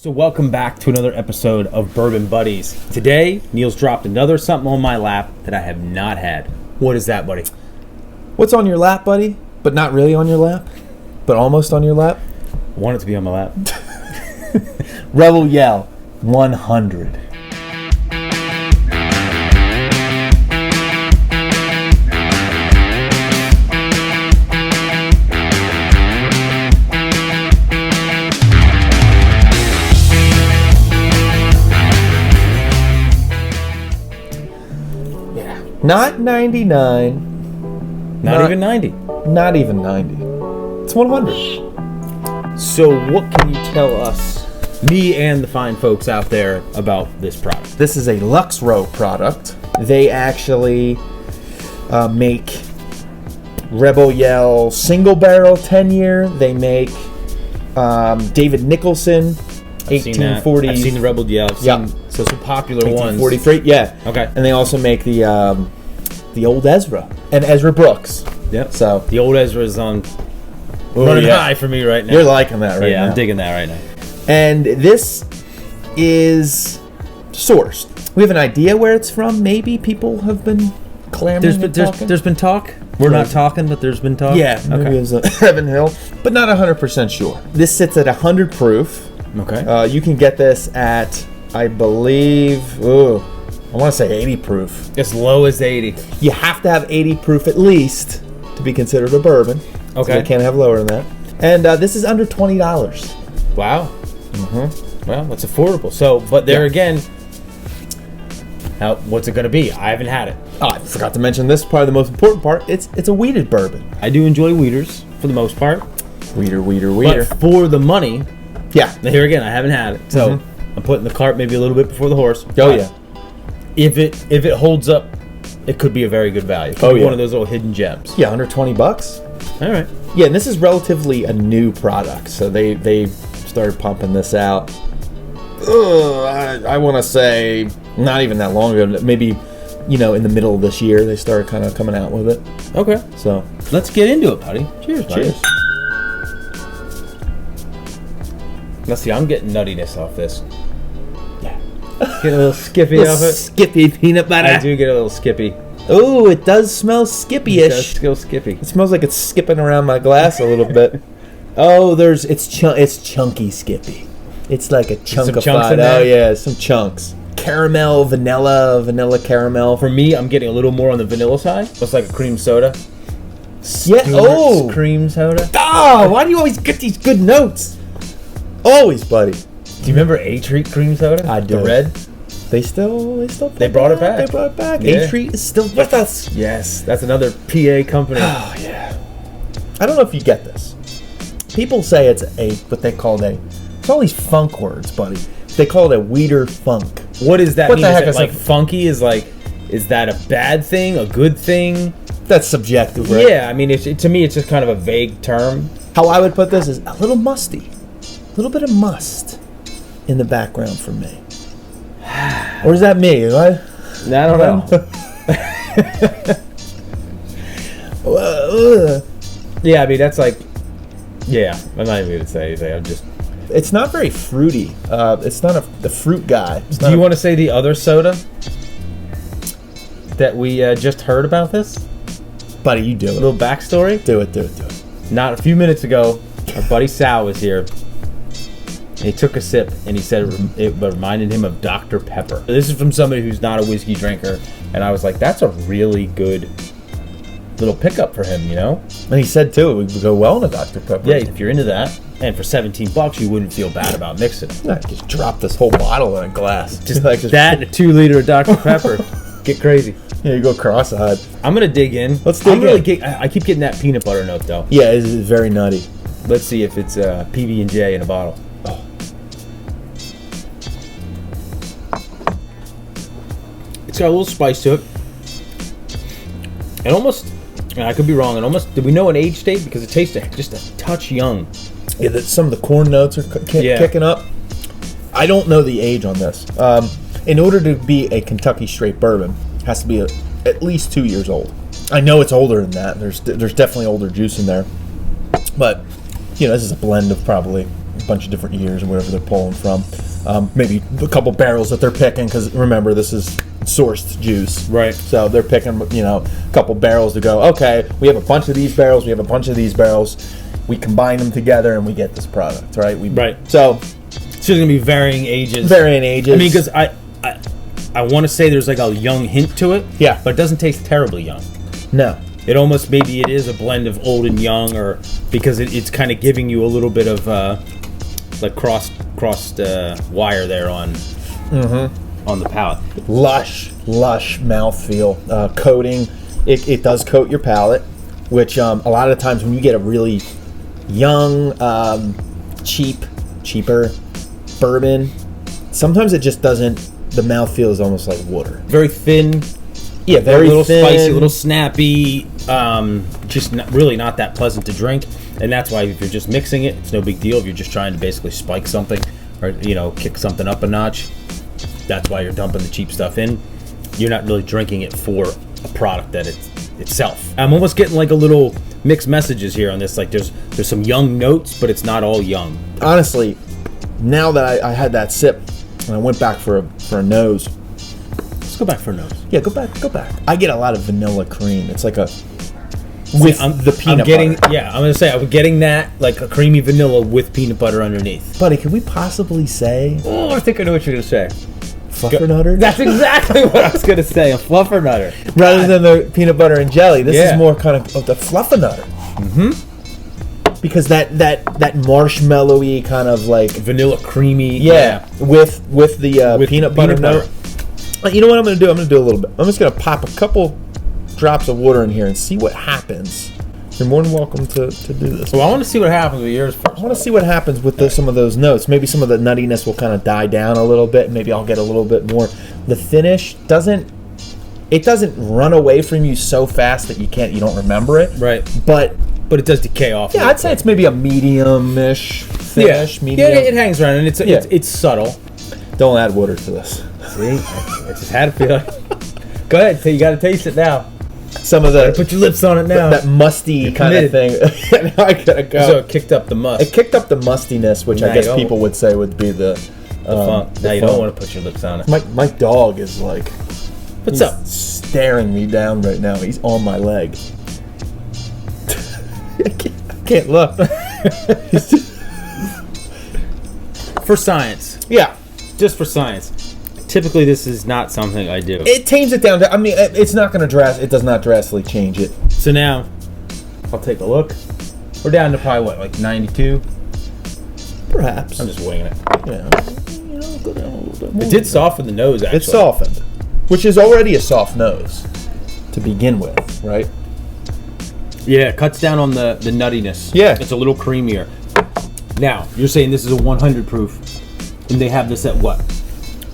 So welcome back to another episode of Bourbon Buddies. Today, Neil's dropped another something on my lap that I have not had. What is that, buddy? What's on your lap, buddy? But not really on your lap? But almost on your lap? I want it to be on my lap. Rebel Yell 100. Not 99. Not even 90. Not even 90. It's 100. So what can you tell us, me and the fine folks out there, about this product? This is a Luxro product. They actually make Rebel Yell single barrel 10 year. They make David Nicholson 1840s. I've seen the Rebel Yell. So some popular ones. 1843, yeah. Okay. And they also make the old Ezra and Ezra Brooks. Yep. So the old Ezra's on running high for me right now. You're liking that right now. Yeah, I'm digging that right now. And this is sourced. We have an idea where it's from. Maybe people have been clamoring and talking. There's been talk. We're not talking, but there's been talk. Yeah, maybe it's Heaven Hill, but not 100% sure. This sits at 100 proof. Okay. You can get this at, I believe, I want to say 80 proof. As low as 80. You have to have 80 proof at least to be considered a bourbon. Okay. So you can't have lower than that. And this is under $20. Wow. Mm-hmm. Well, that's affordable. So, but there again, what's it going to be? I haven't had it. Oh, I forgot to mention this, probably the most important part. It's a wheated bourbon. I do enjoy wheaters for the most part. Weeder. But for the money, yeah. Here again, I haven't had it. So I'm putting the cart maybe a little bit before the horse. Oh, yeah. If it holds up, it could be a very good value. It could be one of those little hidden gems. Yeah, under $20. All right. Yeah, and this is relatively a new product, so they started pumping this out. I want to say not even that long ago. Maybe in the middle of this year they started kind of coming out with it. Okay. So let's get into it, buddy. Cheers, buddy. Cheers. Let's see. I'm getting nuttiness off this. Get a little skippy off it. Skippy peanut butter. I do get a little skippy. Oh, it does smell skippy-ish. It does feel skippy. It smells like it's skipping around my glass a little bit. Oh, it's chunky skippy. It's like a chunkified. Oh yeah, some chunks. Caramel, vanilla caramel. For me, I'm getting a little more on the vanilla side. It's like a cream soda. Yeah. Oh, cream soda. Oh, why do you always get these good notes? Always, buddy. Do you remember A-Treat cream soda? I do. The red? They still brought it back. They brought it back. Yeah. A-Treat is still with us. Yes, that's another PA company. Oh yeah. I don't know if you get this. People say it's what they call it's all these funk words, buddy. They call it a weeder funk. What does that mean? What the heck is is like funky? Is that a bad thing? A good thing? That's subjective, right? Yeah, I mean, to me, it's just kind of a vague term. How I would put this is a little musty. A little bit of must in the background for me. Or is that me? I don't know. Yeah, I mean, that's like... Yeah, I'm not even going to say anything. I'm just... It's not very fruity. It's not the fruit guy. Do you want to say the other soda that we just heard about this? Buddy, you do it. A little backstory? Do it. Not a few minutes ago, our buddy Sal was here. He took a sip, and he said it reminded him of Dr. Pepper. This is from somebody who's not a whiskey drinker, and I was like, that's a really good little pickup for him, And he said, too, it would go well in a Dr. Pepper. Yeah, if you're into that. And for $17, you wouldn't feel bad about mixing it. No, just drop this whole bottle in a glass. Just like that and a 2 liter of Dr. Pepper. Get crazy. Yeah, you go cross-eyed. I'm going to dig in. Let's dig in. I keep getting that peanut butter note, though. Yeah, it's very nutty. Let's see if it's PB&J in a bottle. Oh. It's got a little spice to it. And almost, I could be wrong, did we know an age state? Because it tastes just a touch young. Yeah, some of the corn notes are kicking up. I don't know the age on this. In order to be a Kentucky straight bourbon, it has to be at least 2 years old. I know it's older than that. There's definitely older juice in there. But, this is a blend of probably bunch of different years or wherever they're pulling from. Maybe a couple barrels that they're picking, because remember, this is sourced juice. Right. So they're picking, a couple barrels to go, okay, we have a bunch of these barrels, we have a bunch of these barrels. We combine them together and we get this product, right? Right. So there's going to be varying ages. Varying ages. I mean, because I want to say there's like a young hint to it. Yeah. But it doesn't taste terribly young. No. It almost, maybe it is a blend of old and young, or because it's kind of giving you a little bit of like crossed wire there on the palate. Lush mouthfeel. Coating. It does coat your palate, which a lot of times when you get a really young, cheaper bourbon, sometimes it just doesn't. The mouthfeel is almost like water. Very thin. Yeah, very a little thin. Spicy, a little snappy. Just really not that pleasant to drink, and that's why if you're just mixing it, it's no big deal. If you're just trying to basically spike something, or kick something up a notch, that's why you're dumping the cheap stuff in. You're not really drinking it for a product that itself. I'm almost getting like a little mixed messages here on this. Like there's some young notes, but it's not all young. Honestly, now that I had that sip and I went back for a nose. Let's go back for a nose. Yeah, go back. I get a lot of vanilla cream. It's like a the peanut butter. Yeah, I'm gonna say I'm getting that, like a creamy vanilla with peanut butter underneath. Buddy, could we possibly say? Oh, I think I know what you're gonna say. Fluffernutter? That's exactly what I was gonna say. A fluffernutter. Rather than the peanut butter and jelly, this is more kind of the fluffernutter. Mm-hmm. Because that marshmallowy kind of like vanilla creamy. Yeah. With the peanut butter note. You know what I'm gonna do? I'm gonna do a little bit. I'm just gonna pop a couple drops of water in here and see what happens. You're more than welcome to do this. Well, I want to see what happens with yours first. I want to see what happens with some of those notes. Maybe some of the nuttiness will kind of die down a little bit. Maybe I'll get a little bit more. The finish doesn't run away from you so fast that you don't remember it. Right. But it does decay off. Yeah, I'd say it's maybe a medium-ish finish. Yeah, medium. Yeah, it hangs around, and it's subtle. Don't add water to this. See, I just had a feeling. Go ahead, you got to taste it now. Some of the put your lips on it now. That musty kind of thing. Now I gotta go. So it kicked up the must. It kicked up the mustiness, which I guess people would say would be the funk. Now you don't want to put your lips on it. My dog is like, what's up? Staring me down right now. He's on my leg. I can't look. For science. Yeah. Just for science. Typically, this is not something I do. It tames it down. I mean, it's not going to it does not drastically change it. So now, I'll take a look. We're down to probably what, like 92? Perhaps. I'm just winging it. Yeah. Go down a little bit more. It did soften the nose, actually. It softened, which is already a soft nose to begin with, right? Yeah, it cuts down on the nuttiness. Yeah. It's a little creamier. Now, you're saying this is a 100 proof, and they have this at what?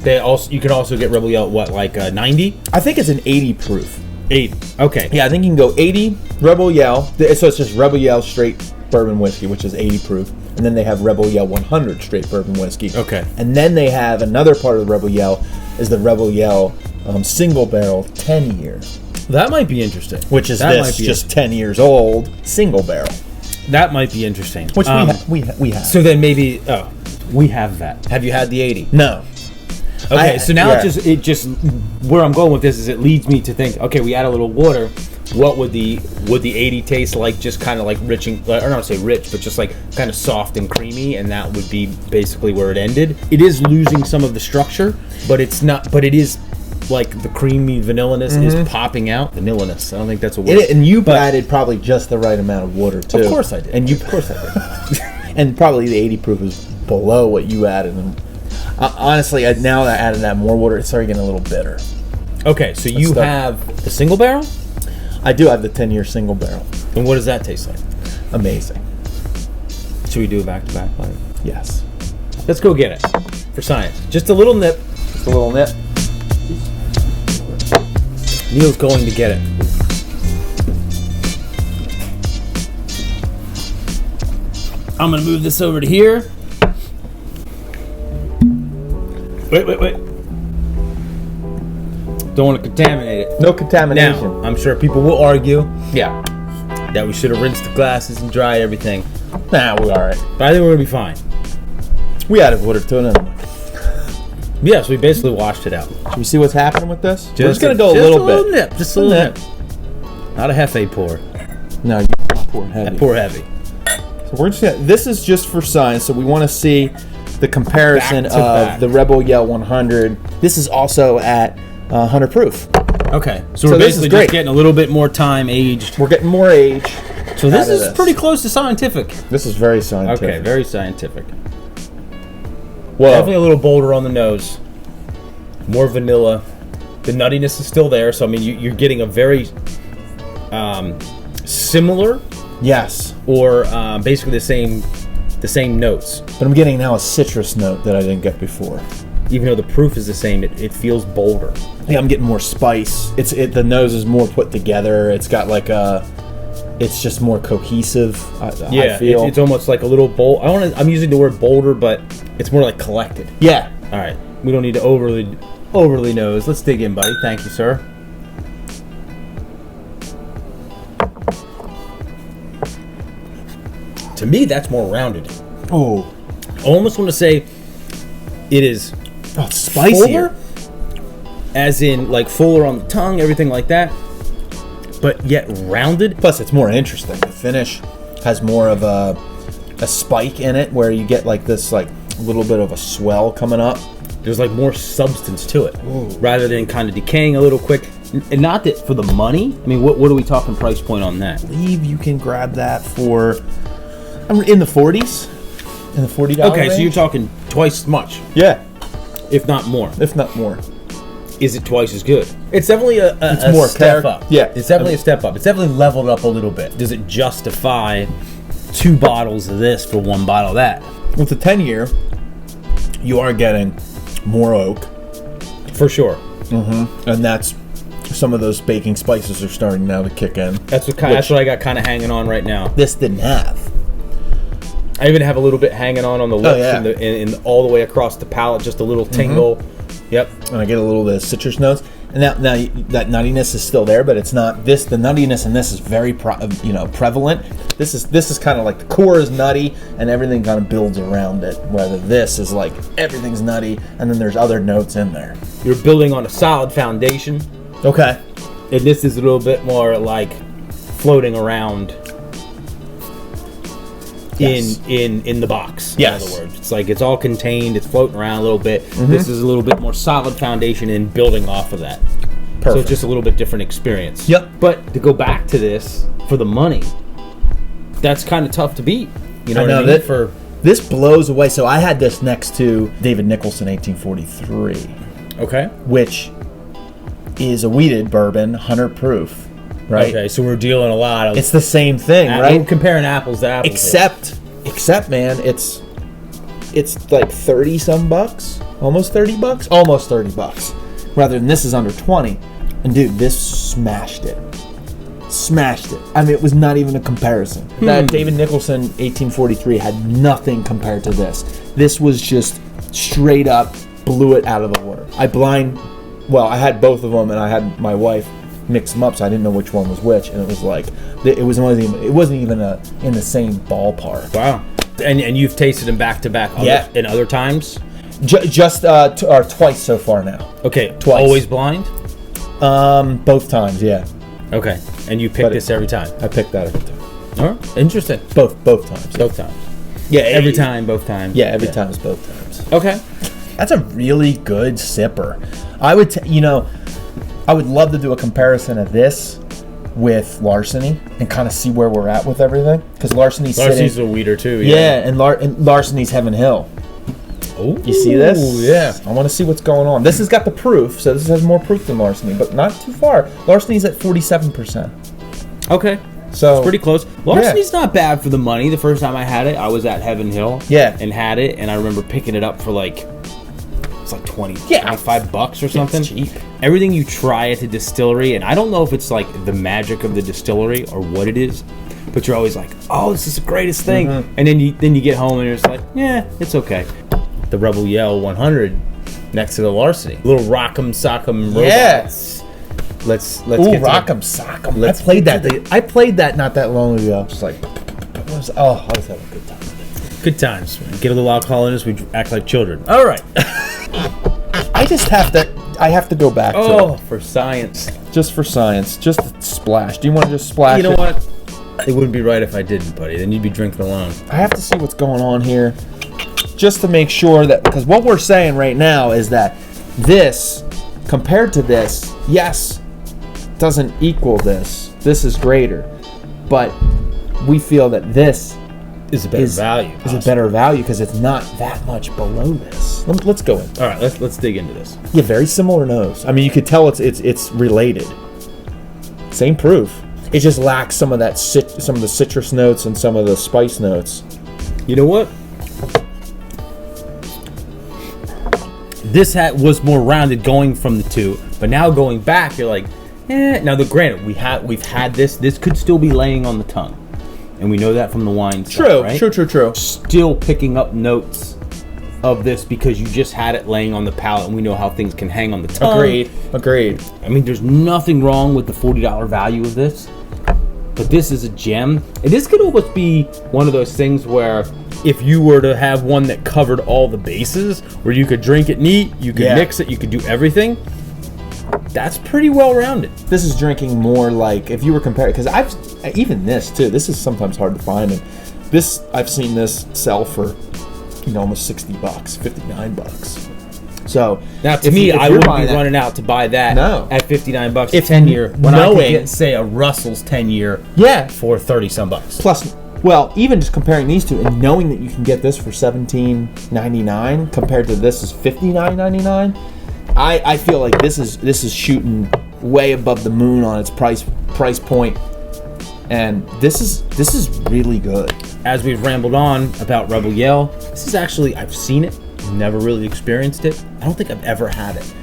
You can also get Rebel Yell at what, like 90? I think it's an 80 proof. 80. Okay. Yeah, I think you can go 80 Rebel Yell. So it's just Rebel Yell straight bourbon whiskey, which is 80 proof. And then they have Rebel Yell 100 straight bourbon whiskey. Okay. And then they have another part of the Rebel Yell is the Rebel Yell single barrel 10 year. That might be interesting. Which is just 10 years old single barrel. That might be interesting. Which we have. So then maybe we have that. Have you had the 80? No. Okay, so now it just where I'm going with this is it leads me to think, okay, we add a little water. What would the 80 taste like? Just kind of like rich and, or not to say rich, but just like kind of soft and creamy, and that would be basically where it ended. It is losing some of the structure, but it's not. But it is like the creamy vanilliness is popping out. Vanilliness. I don't think that's a word. And you added probably just the right amount of water too. Of course I did. And of course I did. And probably the 80 proof is below what you added. And honestly, now that I added that more water, it's starting getting a little bitter. Okay, so you have the single barrel? I do have the 10-year single barrel. And what does that taste like? Amazing. Should we do a back-to-back? Yes. Let's go get it for science. Just a little nip. Just a little nip. Neil's going to get it. I'm going to move this over to here. Wait. Don't want to contaminate it. No contamination. Now, I'm sure people will argue that we should have rinsed the glasses and dried everything. Nah, we're all right. But I think we're going to be fine. We added water to it anyway. Yeah, so we basically washed it out. Can we see what's happening with this? We're just gonna go a little bit. Nip, just a little nip. Not a hefe pour. No, you pour heavy. I pour heavy. So we're just gonna, this is just for science. So we want to see the comparison Back to of back. the Rebel Yell 100. This is also at 100 proof. Okay, so this we're is basically great. just getting a little bit more time aged. We're getting more age. So this out of is pretty close to scientific. This is very scientific. Okay, very scientific. Well, Definitely a little bolder on the nose. More vanilla. The nuttiness is still there, so I mean you're getting a very similar yes, or basically the same notes. but I'm getting now a citrus note that I didn't get before. Even though the proof is the same, it feels bolder. Yeah, I'm getting more spice. The nose is more put together. It's got like it's just more cohesive. I feel. It's almost like a little bold. I'm using the word bolder, but it's more like collected. Yeah. All right, we don't need to overly nose. Let's dig in, buddy. Thank you, sir. To me, that's more rounded. Oh, I almost want to say it is it's spicier. fuller, as in like fuller on the tongue, everything like that, but yet rounded. Plus, it's more interesting. The finish has more of a spike in it, where you get like this like little bit of a swell coming up. There's like more substance to it, rather than kind of decaying a little quick. And not that for the money. I mean, what are we talking price point on that? I believe you can grab that for in the 40s, in the $40 Okay, range. so you're talking twice as much, Yeah, if not more. if not more. Is it twice as good? It's definitely a more step character. up. Yeah. It's definitely a step up. It's definitely leveled up a little bit. Does it justify 2 bottles of this for 1 bottle of that? With the 10-year, you are getting more oak, For sure. and that's some of those baking spices are starting now to kick in. That's what I got kind of hanging on right now. This didn't have. I even have a little bit hanging on the lips yeah. and all the way across the palate, just a little tingle. Yep. And I get a little bit of citrus notes. And now that nuttiness is still there, but it's not this. The nuttiness in this is very prevalent. This is kind of like the core is nutty, and everything kind of builds around it. Whether this is like everything's nutty, and then there's other notes in there. You're building on a solid foundation, Okay. and this is a little bit more like floating around Yes. in the box. Yes. In other words, it's like it's all contained. It's floating around a little bit. This is a little bit more solid foundation and building off of that. So Perfect. it's just a little bit different experience. Yep. But to go back to this for the money, that's kind of tough to beat. You know I what know I mean? that this blows away. So I had this next to David Nicholson 1843, Okay. which is a wheated bourbon, 100 proof. Right. Okay. So we're dealing a lot of. It's the same thing, We're right? comparing apples to apples. Except, man, it's like 30 some bucks, almost 30 bucks, almost 30 bucks. Rather than this is under 20, and dude, this smashed it. I mean, it was not even a comparison. That David Nicholson 1843 had nothing compared to this. This was just straight up blew it out of the water. I had both of them, and I had my wife mix them up, so I didn't know which one was which, and it was like it wasn't even in the same ballpark. Wow. And you've tasted them back to back. Yeah. In other times. Just or twice so far now. Okay. Twice. Always blind. Both times, yeah. Okay. And you pick this every time. I picked that every time. All right. Interesting. Both times. Both times. Yeah, Every time. Both times. Yeah, every time is both times. Okay. That's a really good sipper. I would, I would love to do a comparison of this with Larceny and kind of see where we're at with everything, because Larceny's a weeder too. Yeah, and Larceny's Heaven Hill. Oh, You see this? Yeah. I want to see what's going on. This has got the proof, so this has more proof than Larceny, but not too far. Larceny's at 47%. Okay. So Pretty close. Larceny's not bad for the money. The first time I had it, I was at Heaven Hill. Yeah. And had it, and I remember picking it up for like 20, Yeah. $25 or something. It's cheap. Everything you try at the distillery, and I don't know if it's like the magic of the distillery or what it is, but you're always like, oh, this is the greatest thing. And then you get home and you're just like, yeah, it's okay. The Rebel Yell 100 next to the Larceny. Little Rock'em Sock'em robots. Let's Ooh, get to Rock'em Sock'em. Let's I played that not that long ago. Just like, I was having a good time with it. Good times. Get a little alcohol in us, we act like children. All right. I have to go back to for science. just for science. Just a splash. Do you want to just splash You know it? what? It wouldn't be right if I didn't, buddy. Then you'd be drinking alone. I have to see what's going on here. Just to make sure that, because what we're saying right now is that this, compared to this, yes, doesn't equal this. This is greater. But we feel that this Is a better value. Is a better value because it's not that much below this. Let's go in. All right, let's dig into this. Yeah, very similar nose. I mean, you could tell it's related. Same proof. It just lacks some of that some of the citrus notes and some of the spice notes. You know what? This was more rounded going from the two, but now going back, you're like, eh. Now, granted, we've had this. This could still be laying on the tongue, and we know that from the wine. True, stuff, right? true. Still picking up notes of this because you just had it laying on the palate, and we know how things can hang on the tongue. Agreed. I mean, there's nothing wrong with the $40 value of this, but this is a gem. And this could almost be one of those things where if you were to have one that covered all the bases, where you could drink it neat, you could mix it, you could do everything, that's pretty well rounded. This is drinking more like, if you were comparing, because even this too, this is sometimes hard to find, and this, I've seen this sell for, almost $60, $59. So now, to me, I wouldn't be running out to buy that at $59 if 10-year when I could knowing- get, say, a Russell's 10-year for $30-some bucks. Plus, well, even just comparing these two and knowing that you can get this for $17.99 compared to this is $59.99, I feel like this is shooting way above the moon on its price point, and this is really good. As we've rambled on about Rebel Yell, this is actually, I've seen it, never really experienced it. I don't think I've ever had it.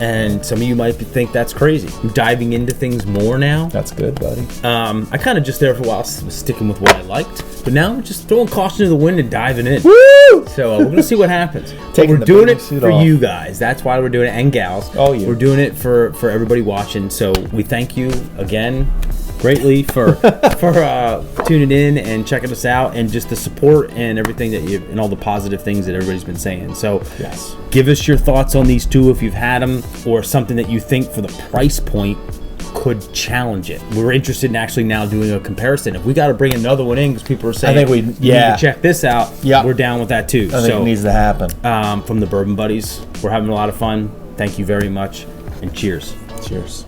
And some of you might think that's crazy. I'm diving into things more now. That's good, buddy. I kind of just there for a while was sticking with what I liked, but now we're just throwing caution to the wind and diving in. Woo! So we're gonna see what happens. Taking we're doing the it suit for off. you guys. That's why we're doing it, and gals. Oh, yeah. We're doing it for everybody watching. So we thank you again greatly for tuning in and checking us out, and just the support and everything and all the positive things that everybody's been saying. So Yes. give us your thoughts on these two if you've had them, or something that you think for the price point could challenge it. We're interested in actually now doing a comparison. If we got to bring another one in because people are saying, I think we need to check this out. Yeah. We're down with that too. I think it needs to happen. From the Bourbon Buddies, we're having a lot of fun. Thank you very much, and cheers. Cheers.